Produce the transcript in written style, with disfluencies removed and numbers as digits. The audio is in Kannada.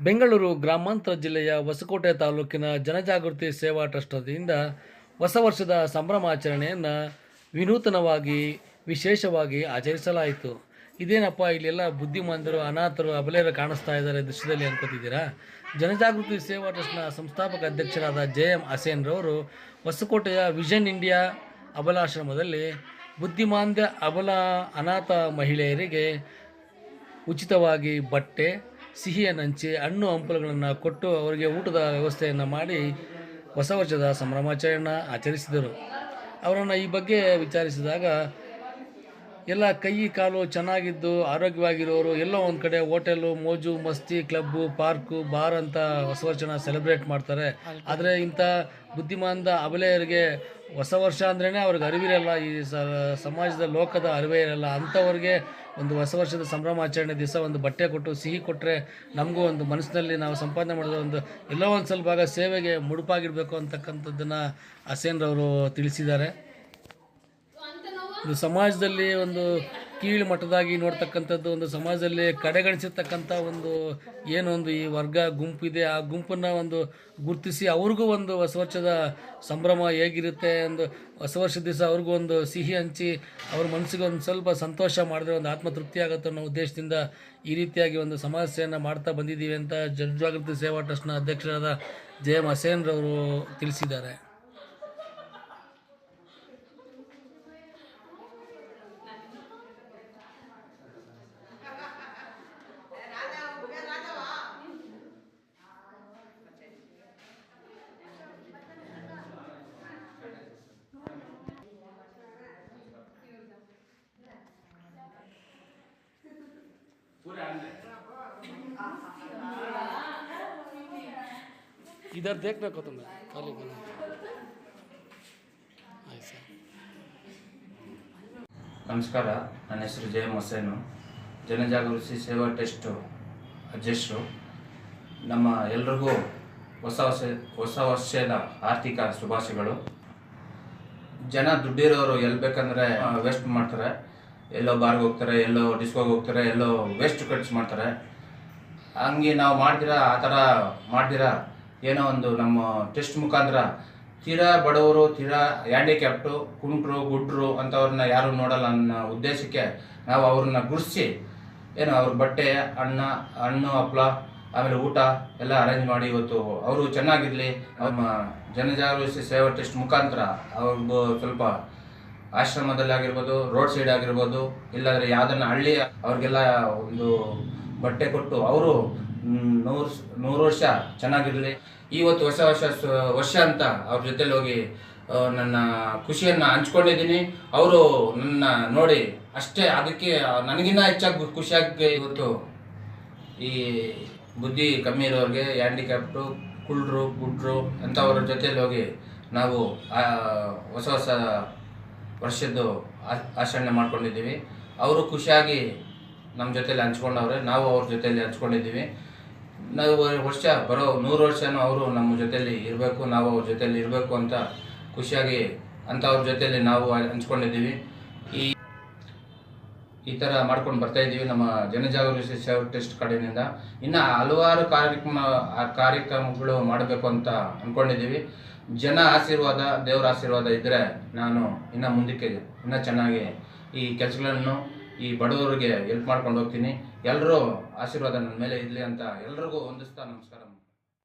ಬೆಂಗಳೂರು ಗ್ರಾಮಾಂತರ ಜಿಲ್ಲೆಯ ಹೊಸಕೋಟೆ ತಾಲೂಕಿನ ಜನಜಾಗೃತಿ ಸೇವಾ ಟ್ರಸ್ಟ್ ವತಿಯಿಂದ ಹೊಸ ವರ್ಷದ ಸಂಭ್ರಮಾಚರಣೆಯನ್ನು ವಿನೂತನವಾಗಿ ವಿಶೇಷವಾಗಿ ಆಚರಿಸಲಾಯಿತು. ಇದೇನಪ್ಪ ಇಲ್ಲೆಲ್ಲ ಬುದ್ಧಿಮಾಂದರು, ಅನಾಥರು, ಅಬಲೆಯರು ಕಾಣಿಸ್ತಾ ಇದ್ದಾರೆ ದೃಶ್ಯದಲ್ಲಿ ಅನ್ಕೋತಿದ್ದೀರಾ? ಜನಜಾಗೃತಿ ಸೇವಾ ಟ್ರಸ್ಟ್ನ ಸಂಸ್ಥಾಪಕ ಅಧ್ಯಕ್ಷರಾದ JM ಹಸೇನ್ ರವರು ಹೊಸಕೋಟೆಯ ವಿಷನ್ ಇಂಡಿಯಾ ಅಬಲಾಶ್ರಮದಲ್ಲಿ ಬುದ್ಧಿಮಾಂದ್ಯ ಅಬಲ ಅನಾಥ ಮಹಿಳೆಯರಿಗೆ ಉಚಿತವಾಗಿ ಬಟ್ಟೆ, ಸಿಹಿಯನ್ನು ಹಂಚಿ ಹಣ್ಣು ಹಂಪಲುಗಳನ್ನು ಕೊಟ್ಟು ಅವರಿಗೆ ಊಟದ ವ್ಯವಸ್ಥೆಯನ್ನು ಮಾಡಿ ಹೊಸ ವರ್ಷದ ಸಂಭ್ರಮಾಚರಣೆಯನ್ನು ಆಚರಿಸಿದರು. ಅವರನ್ನು ಈ ಬಗ್ಗೆ ವಿಚಾರಿಸಿದಾಗ ಎಲ್ಲ ಕೈ ಕಾಲು ಚೆನ್ನಾಗಿದ್ದು ಆರೋಗ್ಯವಾಗಿರೋರು ಎಲ್ಲೋ ಒಂದು ಕಡೆ ಹೋಟೆಲು, ಮೋಜು ಮಸ್ತಿ, ಕ್ಲಬ್ಬು, ಪಾರ್ಕು, ಬಾರ್ ಅಂತ ಹೊಸ ವರ್ಷನ ಸೆಲೆಬ್ರೇಟ್ ಮಾಡ್ತಾರೆ. ಆದರೆ ಇಂಥ ಬುದ್ಧಿಮಾಂದ ಅಬಲೆಯರಿಗೆ ಹೊಸ ವರ್ಷ ಅಂದ್ರೇ ಅವ್ರಿಗೆ ಅರಿವಿರಲ್ಲ, ಈ ಸಮಾಜದ ಲೋಕದ ಅರಿವೇ ಇರಲ್ಲ. ಅಂಥವ್ರಿಗೆ ಒಂದು ಹೊಸ ವರ್ಷದ ಸಂಭ್ರಮಾಚರಣೆ ದಿವಸ ಒಂದು ಬಟ್ಟೆ ಕೊಟ್ಟು ಸಿಹಿ ಕೊಟ್ಟರೆ ನಮಗೂ ಒಂದು ಮನಸ್ಸಿನಲ್ಲಿ ನಾವು ಸಂಪಾದನೆ ಮಾಡೋದು ಒಂದು ಎಲ್ಲೋ ಒಂದು ಸ್ವಲ್ಪ ಭಾಗ ಸೇವೆಗೆ ಮುಡುಪಾಗಿಡಬೇಕು ಅಂತಕ್ಕಂಥದ್ದನ್ನು ಹಸೇನ್ ರವರು ತಿಳಿಸಿದ್ದಾರೆ. ಇದು ಸಮಾಜದಲ್ಲಿ ಒಂದು ಕೀಳು ಮಟ್ಟದಾಗಿ ನೋಡ್ತಕ್ಕಂಥದ್ದು, ಒಂದು ಸಮಾಜದಲ್ಲಿ ಕಡೆಗಣಿಸಿರ್ತಕ್ಕಂಥ ಒಂದು ಏನೊಂದು ಈ ವರ್ಗ ಗುಂಪಿದೆ, ಆ ಗುಂಪನ್ನು ಒಂದು ಗುರುತಿಸಿ ಅವ್ರಿಗೂ ಒಂದು ಹೊಸ ವರ್ಷದ ಸಂಭ್ರಮ ಹೇಗಿರುತ್ತೆ, ಒಂದು ಹೊಸ ವರ್ಷದ ದಿವಸ ಅವ್ರಿಗೂ ಒಂದು ಸಿಹಿ ಹಂಚಿ ಅವ್ರ ಮನಸ್ಸಿಗೆ ಒಂದು ಸ್ವಲ್ಪ ಸಂತೋಷ ಮಾಡಿದ್ರೆ ಒಂದು ಆತ್ಮತೃಪ್ತಿ ಆಗುತ್ತೆ ಅನ್ನೋ ಉದ್ದೇಶದಿಂದ ಈ ರೀತಿಯಾಗಿ ಒಂದು ಸಮಾಜ ಸೇವೆಯನ್ನು ಮಾಡ್ತಾ ಬಂದಿದ್ದೀವಿ ಅಂತ ಜನಜಾಗೃತಿ ಸೇವಾ ಟ್ರಸ್ಟ್ನ ಅಧ್ಯಕ್ಷರಾದ JM ಹಸೇನ್ ರವರು ತಿಳಿಸಿದ್ದಾರೆ. इधर देखना को तुम्हें खाली बना ऐसा. ನಮಸ್ಕಾರ, ನನ್ನ ಹೆಸರು JM ಹಸೇನು, ಜನಜಾಗೃತಿ ಸೇವಾ ಟ್ರಸ್ಟ್ ಅಧ್ಯಕ್ಷರು. ನಮ್ಮ ಎಲ್ರಿಗೂ ಹೊಸ ವರ್ಷದ ಆರ್ಥಿಕ ಶುಭಾಶಯಗಳು. ಜನ ದುಡ್ಡಿರೋರು ಎಲ್ಲಿ ಬೇಕಂದ್ರೆ ವೇಸ್ಟ್ ಮಾಡ್ತಾರೆ, ಎಲ್ಲೋ ಬಾರ್ಗೆ ಹೋಗ್ತಾರೆ, ಎಲ್ಲೋ ಡಿಸ್ಕೋಗೆ ಹೋಗ್ತಾರೆ, ಎಲ್ಲೋ ವೇಸ್ಟ್ ಖರ್ಚು ಮಾಡ್ತಾರೆ. ಹಂಗೆ ನಾವು ಮಾಡ್ದಿರಾ ಆ ಥರ ಮಾಡ್ದಿರಾ ಏನೋ ಒಂದು ನಮ್ಮ ಟೆಸ್ಟ್ ಮುಖಾಂತರ ತೀರಾ ಬಡವರು, ತೀರಾ ಹ್ಯಾಂಡಿಕ್ಯಾಪ್ಟು, ಕುಂಟ್ರು, ಗುಡ್ರು ಅಂಥವ್ರನ್ನ ಯಾರು ನೋಡಲ್ಲ ಅನ್ನೋ ಉದ್ದೇಶಕ್ಕೆ ನಾವು ಅವ್ರನ್ನ ಗುರ್ಸಿ ಏನು ಅವ್ರ ಬಟ್ಟೆ, ಹಣ್ಣು ಹಪ್ಪಳ ಆಮೇಲೆ ಊಟ ಎಲ್ಲ ಅರೇಂಜ್ ಮಾಡಿ ಇವತ್ತು ಅವರು ಚೆನ್ನಾಗಿರಲಿ, ನಮ್ಮ ಜನಜಾಗೃತಿ ಸೇವಾ ಟ್ರಸ್ಟ್ ಮುಖಾಂತರ ಅವ್ರಿಗೂ ಸ್ವಲ್ಪ ಆಶ್ರಮದಲ್ಲಿ ಆಗಿರ್ಬೋದು, ರೋಡ್ ಸೈಡ್ ಆಗಿರ್ಬೋದು, ಇಲ್ಲಾಂದರೆ ಯಾವುದನ್ನ ಹಳ್ಳಿ ಅವ್ರಿಗೆಲ್ಲ ಒಂದು ಬಟ್ಟೆ ಕೊಟ್ಟು ಅವರು 100 ವರ್ಷ ಚೆನ್ನಾಗಿರಲಿ. ಇವತ್ತು ಹೊಸ ವರ್ಷ ಅಂತ ಅವ್ರ ಜೊತೆಲಿ ಹೋಗಿ ನನ್ನ ಖುಷಿಯನ್ನು ಹಂಚ್ಕೊಂಡಿದ್ದೀನಿ. ಅವರು ನನ್ನ ನೋಡಿ ಅಷ್ಟೇ, ಅದಕ್ಕೆ ನನಗಿನ್ನ ಹೆಚ್ಚಾಗಿ ಖುಷಿಯಾಗಿ ಇವತ್ತು ಈ ಬುದ್ಧಿ ಕಮ್ಮಿ ಇರೋರಿಗೆ, ಹ್ಯಾಂಡಿಕ್ಯಾಪ್ಟು, ಕುಳ್ರು, ಗುಡ್ರು ಅಂಥವ್ರ ಜೊತೆಲಿ ಹೋಗಿ ನಾವು ಹೊಸ ವರ್ಷದ್ದು ಆಚರಣೆ ಮಾಡ್ಕೊಂಡಿದ್ದೀವಿ. ಅವರು ಖುಷಿಯಾಗಿ ನಮ್ಮ ಜೊತೆಲಿ ಹಂಚ್ಕೊಂಡವ್ರೆ, ನಾವು ಅವ್ರ ಜೊತೆಯಲ್ಲಿ ಹಂಚ್ಕೊಂಡಿದ್ದೀವಿ. ನಾವು ಬರೋ 100 ವರ್ಷನೂ ಅವರು ನಮ್ಮ ಜೊತೆಯಲ್ಲಿ ಇರಬೇಕು, ನಾವು ಅವ್ರ ಜೊತೆಯಲ್ಲಿ ಇರಬೇಕು ಅಂತ ಖುಷಿಯಾಗಿ ಅಂಥವ್ರ ಜೊತೆಯಲ್ಲಿ ನಾವು ಹಂಚ್ಕೊಂಡಿದ್ದೀವಿ. ಈ ಥರ ಮಾಡ್ಕೊಂಡು ಬರ್ತಾಯಿದ್ದೀವಿ ನಮ್ಮ ಜನಜಾಗೃತಿ ಸೇವಾ ಟ್ರಸ್ಟ್ ಕಡೆಯಿಂದ. ಇನ್ನು ಹಲವಾರು ಕಾರ್ಯಕ್ರಮಗಳು ಮಾಡಬೇಕು ಅಂತ ಅಂದ್ಕೊಂಡಿದ್ದೀವಿ. ಜನ ಆಶೀರ್ವಾದ, ದೇವರ ಆಶೀರ್ವಾದ ಇದ್ದರೆ ನಾನು ಇನ್ನು ಮುಂದಕ್ಕೆ ಇನ್ನೂ ಚೆನ್ನಾಗಿ ಈ ಕೆಲಸಗಳನ್ನು ಈ ಬಡವರಿಗೆ ಹೆಲ್ಪ್ ಮಾಡ್ಕೊಂಡು ಹೋಗ್ತೀನಿ. ಎಲ್ಲರೂ ಆಶೀರ್ವಾದ ನನ್ನ ಮೇಲೆ ಇರಲಿ ಅಂತ ಎಲ್ರಿಗೂ ವಂದಿಸ್ತಾ ನಮಸ್ಕಾರ.